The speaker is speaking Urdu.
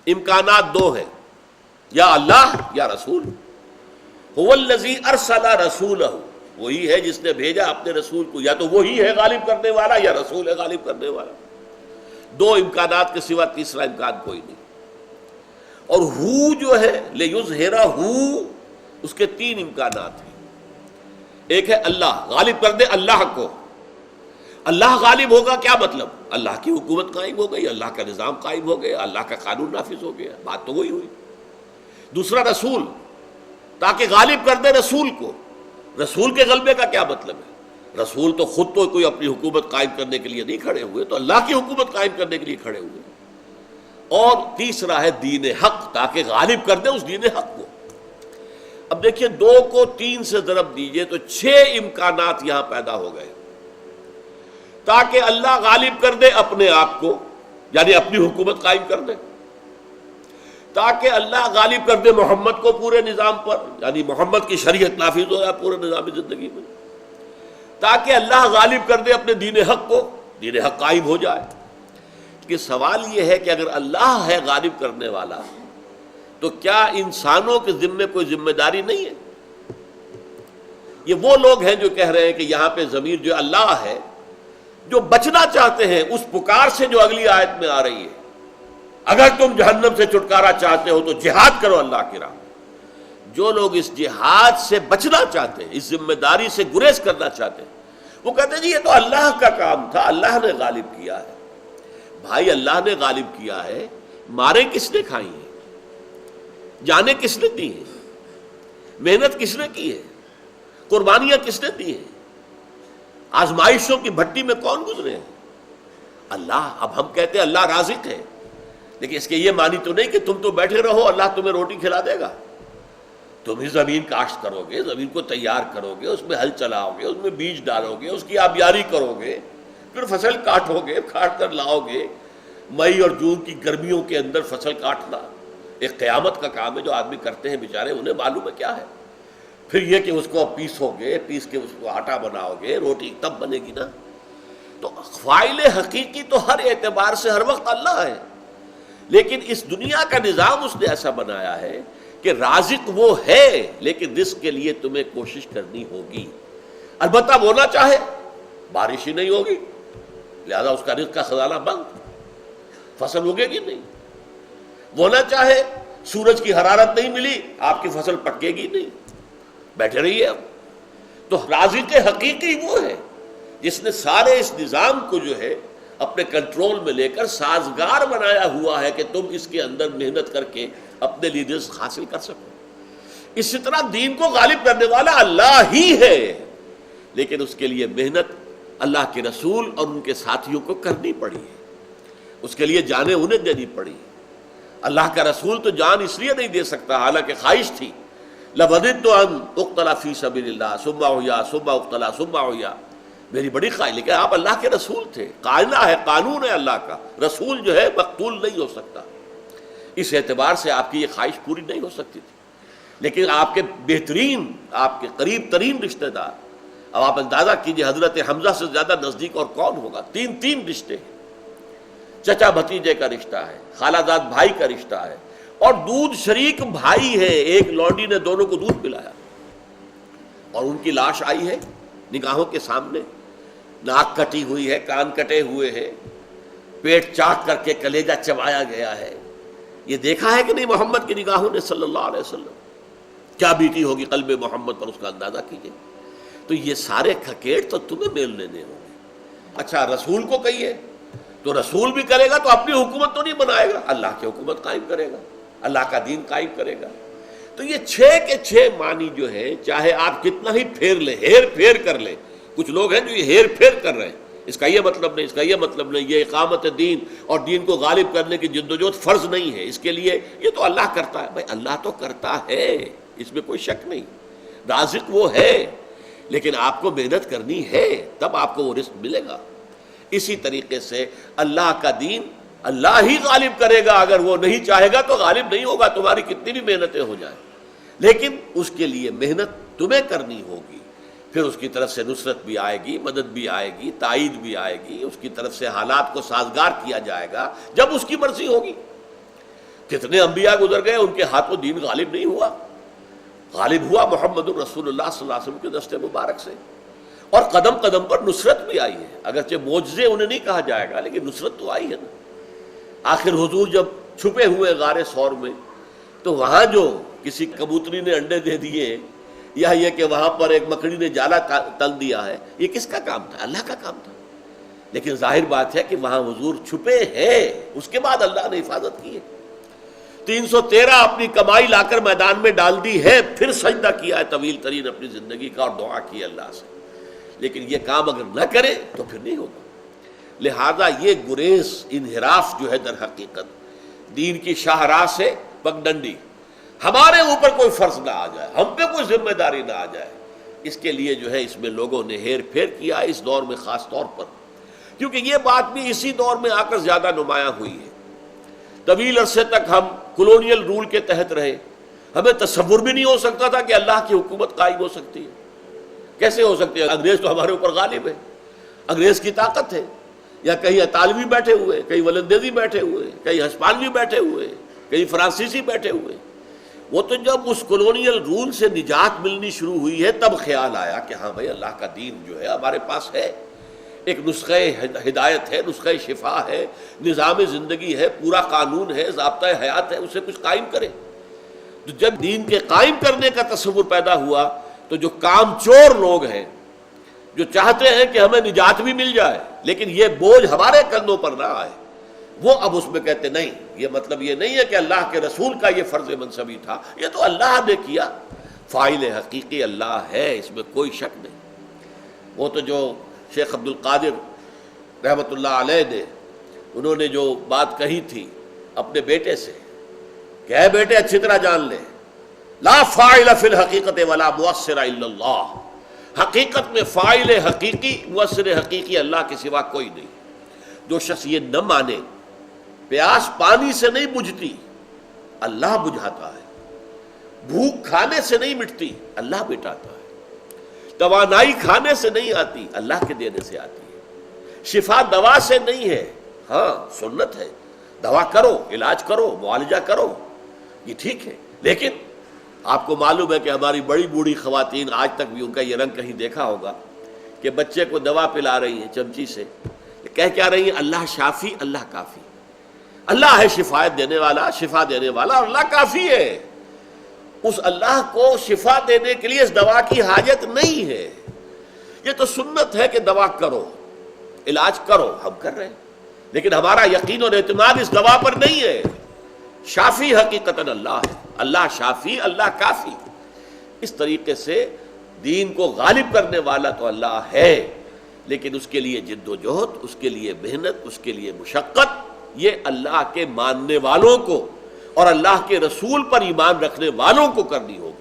امکانات دو ہیں، یا اللہ یا رسول۔ هو الذی ارسل رسولہ، وہی ہے جس نے بھیجا اپنے رسول کو، یا تو وہی ہے غالب کرنے والا یا رسول ہے غالب کرنے والا۔ دو امکانات کے سوا تیسرا امکان کوئی نہیں۔ اور ہو جو ہے لیظہرہ، اس کے تین امکانات ہیں۔ ایک ہے اللہ، غالب کر دے اللہ کو۔ اللہ غالب ہوگا کیا مطلب؟ اللہ کی حکومت قائم ہو گئی، اللہ کا نظام قائم ہو گیا، اللہ کا قانون نافذ ہو گیا، بات تو وہی ہوئی۔ دوسرا رسول، تاکہ غالب کر دے رسول کو۔ رسول کے غلبے کا کیا مطلب ہے؟ رسول تو خود تو کوئی اپنی حکومت قائم کرنے کے لیے نہیں کھڑے ہوئے، تو اللہ کی حکومت قائم کرنے کے لیے کھڑے ہوئے۔ اور تیسرا ہے دین حق، تاکہ غالب کر دے اس دین حق کو۔ اب دیکھیے، دو کو تین سے ضرب دیجئے تو 6 امکانات یہاں پیدا ہو گئے، تاکہ اللہ غالب کر دے اپنے آپ کو، یعنی اپنی حکومت قائم کر دے، تاکہ اللہ غالب کر دے محمد کو پورے نظام پر، یعنی محمد کی شریعت نافذ ہو جائے پورے نظام زندگی میں، تاکہ اللہ غالب کر دے اپنے دین حق کو، دین حق قائم ہو جائے۔ کہ سوال یہ ہے کہ اگر اللہ ہے غالب کرنے والا، تو کیا انسانوں کے ذمے کوئی ذمہ داری نہیں ہے؟ یہ وہ لوگ ہیں جو کہہ رہے ہیں کہ یہاں پہ ضمیر جو اللہ ہے، جو بچنا چاہتے ہیں اس پکار سے جو اگلی آیت میں آ رہی ہے، اگر تم جہنم سے چھٹکارا چاہتے ہو تو جہاد کرو اللہ کی راہ۔ جو لوگ اس جہاد سے بچنا چاہتے ہیں، اس ذمہ داری سے گریز کرنا چاہتے ہیں، وہ کہتے ہیں جی یہ تو اللہ کا کام تھا، اللہ نے غالب کیا ہے۔ بھائی اللہ نے غالب کیا ہے، ماریں کس نے کھائی ہیں؟ جانیں کس نے دی ہیں؟ محنت کس نے کی ہے؟ قربانیاں کس نے دی ہیں؟ آزمائشوں کی بھٹی میں کون گزرے ہیں؟ اللہ۔ اب ہم کہتے ہیں اللہ رازق ہے، لیکن اس کے یہ معنی تو نہیں کہ تم تو بیٹھے رہو اللہ تمہیں روٹی کھلا دے گا۔ تم ہی زمین کاشت کرو گے، زمین کو تیار کرو گے، اس میں ہل چلاؤ گے، اس میں بیج ڈالو گے، اس کی آبیاری کرو گے، پھر فصل کاٹو گے، کاٹ کر لاؤ گے۔ مئی اور جون کی گرمیوں کے اندر فصل کاٹنا ایک قیامت کا کام ہے جو آدمی کرتے ہیں بیچارے، انہیں معلوم ہے کیا ہے۔ پھر یہ کہ اس کو پیسو گے، پیس کے اس کو آٹا بناؤ گے، روٹی تب بنے گی نا۔ تو فاعل حقیقی تو ہر اعتبار سے ہر وقت اللہ ہے، لیکن اس دنیا کا نظام اس نے ایسا بنایا ہے کہ رازق وہ ہے، لیکن رزق کے لیے تمہیں کوشش کرنی ہوگی۔ البتہ وہ نہ چاہے بارش ہی نہیں ہوگی، لہذا اس کا رزق کا خزانہ بند، فصل اگے گی نہیں۔ وہ نہ چاہے سورج کی حرارت نہیں ملی، آپ کی فصل پکے گی نہیں، بیٹھے رہیے اب۔ تو رازق حقیقی وہ ہے جس نے سارے اس نظام کو جو ہے اپنے کنٹرول میں لے کر سازگار بنایا ہوا ہے کہ تم اس کے اندر محنت کر کے اپنے لیے رزق حاصل کر سکو۔ اسی طرح دین کو غالب کرنے والا اللہ ہی ہے، لیکن اس کے لیے محنت اللہ کے رسول اور ان کے ساتھیوں کو کرنی پڑی ہے، اس کے لیے جانیں انہیں دینی پڑی۔ اللہ کا رسول تو جان اس لیے نہیں دے سکتا، حالانکہ خواہش تھی، لَوَدِدتُّ أَنْ أُقْتَلَ فِي سَبِيلِ اللَّهِ ثُمَّ أُحْيَا ثُمَّ أُقْتَلَ ثُمَّ أُحْيَا، میری بڑی خواہش، لیکن آپ اللہ کے رسول تھے، قاعدہ ہے، قانون ہے اللہ کا، رسول جو ہے مقتول نہیں ہو سکتا۔ اس اعتبار سے آپ کی یہ خواہش پوری نہیں ہو سکتی تھی، لیکن آپ کے بہترین، آپ کے قریب ترین رشتہ دار، اب آپ اندازہ کیجئے حضرت حمزہ سے زیادہ نزدیک اور کون ہوگا؟ تین رشتے ہیں، چچا بھتیجے کا رشتہ ہے، خالہ زاد بھائی کا رشتہ ہے، اور دودھ شریک بھائی ہے، ایک لونڈی نے دونوں کو دودھ پلایا، اور ان کی لاش آئی ہے نگاہوں کے سامنے، ناک کٹی ہوئی ہے، کان کٹے ہوئے ہیں، پیٹ چاک کر کے کلیجہ چبایا گیا ہے۔ یہ دیکھا ہے کہ نہیں محمد کی نگاہوں نے صلی اللہ علیہ وسلم؟ کیا بیتی ہوگی قلب محمد پر، اس کا اندازہ کیجئے۔ تو یہ سارے کھکیٹ تو تمہیں میل لینے ہوں گے۔ اچھا رسول کو کہیے تو رسول بھی کرے گا تو اپنی حکومت تو نہیں بنائے گا، اللہ کی حکومت قائم کرے گا، اللہ کا دین قائم کرے گا۔ تو یہ 6 کے 6 معنی جو ہے، چاہے آپ کتنا ہی پھیر لیں، ہیر پھیر کر لیں، کچھ لوگ ہیں جو یہ ہیر پھیر کر رہے ہیں، اس کا یہ مطلب نہیں، اس کا یہ مطلب نہیں، یہ اقامت دین اور دین کو غالب کرنے کی جدوجہد فرض نہیں ہے، اس کے لیے یہ تو اللہ کرتا ہے۔ بھائی اللہ تو کرتا ہے، اس میں کوئی شک نہیں، رازق وہ ہے، لیکن آپ کو محنت کرنی ہے، تب آپ کو وہ رزق ملے گا۔ اسی طریقے سے اللہ کا دین اللہ ہی غالب کرے گا، اگر وہ نہیں چاہے گا تو غالب نہیں ہوگا، تمہاری کتنی بھی محنتیں ہو جائیں، لیکن اس کے لیے محنت تمہیں کرنی ہوگی، پھر اس کی طرف سے نصرت بھی آئے گی، مدد بھی آئے گی، تائید بھی آئے گی، اس کی طرف سے حالات کو سازگار کیا جائے گا جب اس کی مرضی ہوگی۔ کتنے انبیاء گزر گئے، ان کے ہاتھوں دین غالب نہیں ہوا، غالب ہوا محمد الرسول اللہ صلی اللہ علیہ وسلم کے دست مبارک سے، اور قدم قدم پر نصرت بھی آئی ہے، اگرچہ معجزے انہیں نہیں کہا جائے گا لیکن نصرت تو آئی ہے نا۔ آخر حضور جب چھپے ہوئے غار ثور میں، تو وہاں جو کسی کبوتری نے انڈے دے دیے، یا یہ کہ وہاں پر ایک مکڑی نے جالا تل دیا ہے، یہ کس کا کام تھا؟ اللہ کا کام تھا۔ لیکن ظاہر بات ہے کہ وہاں حضور چھپے ہیں، اس کے بعد اللہ نے حفاظت کی ہے۔ 313 اپنی کمائی لا کر میدان میں ڈال دی ہے، پھر سجدہ کیا ہے طویل ترین اپنی زندگی کا، اور دعا کی اللہ سے۔ لیکن یہ کام اگر نہ کرے تو پھر نہیں ہوگا۔ لہذا یہ گریز، انحراف جو ہے در حقیقت دین کی شاہراہ سے پگڈنڈی، ہمارے اوپر کوئی فرض نہ آ جائے، ہم پہ کوئی ذمہ داری نہ آ جائے، اس کے لیے جو ہے اس میں لوگوں نے ہیر پھیر کیا اس دور میں، خاص طور پر کیونکہ یہ بات بھی اسی دور میں آ کر زیادہ نمایاں ہوئی ہے۔ طویل عرصے تک ہم کولونیل رول کے تحت رہے، ہمیں تصور بھی نہیں ہو سکتا تھا کہ اللہ کی حکومت قائم ہو سکتی ہے۔ کیسے ہو سکتی ہے؟ انگریز تو ہمارے اوپر غالب ہے، انگریز کی طاقت ہے، یا کہیں اطالوی بیٹھے ہوئے، کہیں ولندیزی بیٹھے ہوئے، کہیں ہسپانوی بیٹھے ہوئے، کہیں فرانسیسی بیٹھے ہوئے۔ وہ تو جب اس کولونیل رول سے نجات ملنی شروع ہوئی ہے تب خیال آیا کہ ہاں بھائی اللہ کا دین جو ہے ہمارے پاس ہے، ایک نسخہ ہدایت ہے، نسخہ شفا ہے، نظام زندگی ہے، پورا قانون ہے، ضابطۂ حیات ہے، اسے کچھ قائم کرے۔ تو جب دین کے قائم کرنے کا تصور پیدا ہوا تو جو کام چور لوگ ہیں، جو چاہتے ہیں کہ ہمیں نجات بھی مل جائے لیکن یہ بوجھ ہمارے کندھوں پر نہ آئے، وہ اب اس میں کہتے نہیں، یہ مطلب یہ نہیں ہے کہ اللہ کے رسول کا یہ فرض منصبی تھا، یہ تو اللہ نے کیا، فاعل حقیقی اللہ ہے، اس میں کوئی شک نہیں۔ وہ تو جو شیخ عبد القادر رحمۃ اللہ علیہ نے، انہوں نے جو بات کہی تھی اپنے بیٹے سے کہ اے بیٹے اچھی طرح جان لے، لا فاعل فی الحقیقت ولا مؤثر الا اللہ، حقیقت میں فاعل حقیقی، مؤثر حقیقی اللہ کے سوا کوئی نہیں۔ جو شخص یہ نہ مانے، پیاس پانی سے نہیں بجھتی، اللہ بجھاتا ہے، بھوک کھانے سے نہیں مٹتی، اللہ مٹاتا ہے، توانائی کھانے سے نہیں آتی، اللہ کے دینے سے آتی ہے، شفا دوا سے نہیں ہے، ہاں سنت ہے، دوا کرو، علاج کرو، معالجہ کرو، یہ ٹھیک ہے، لیکن آپ کو معلوم ہے کہ ہماری بڑی بوڑھی خواتین آج تک بھی ان کا یہ رنگ کہیں دیکھا ہوگا کہ بچے کو دوا پلا رہی ہیں چمچی سے، کہہ کیا رہی ہیں؟ اللہ شافی، اللہ کافی، اللہ ہے شفایت دینے والا، شفا دینے والا، اور اللہ کافی ہے۔ اس اللہ کو شفا دینے کے لیے اس دوا کی حاجت نہیں ہے، یہ تو سنت ہے کہ دوا کرو، علاج کرو، ہم کر رہے ہیں، لیکن ہمارا یقین اور اعتماد اس دوا پر نہیں ہے۔ شافی حقیقتاً اللہ ہے، اللہ شافی، اللہ کافی۔ اس طریقے سے دین کو غالب کرنے والا تو اللہ ہے، لیکن اس کے لیے جد و جہد، اس کے لیے محنت، اس کے لیے مشقت، یہ اللہ کے ماننے والوں کو اور اللہ کے رسول پر ایمان رکھنے والوں کو کرنی ہوگی۔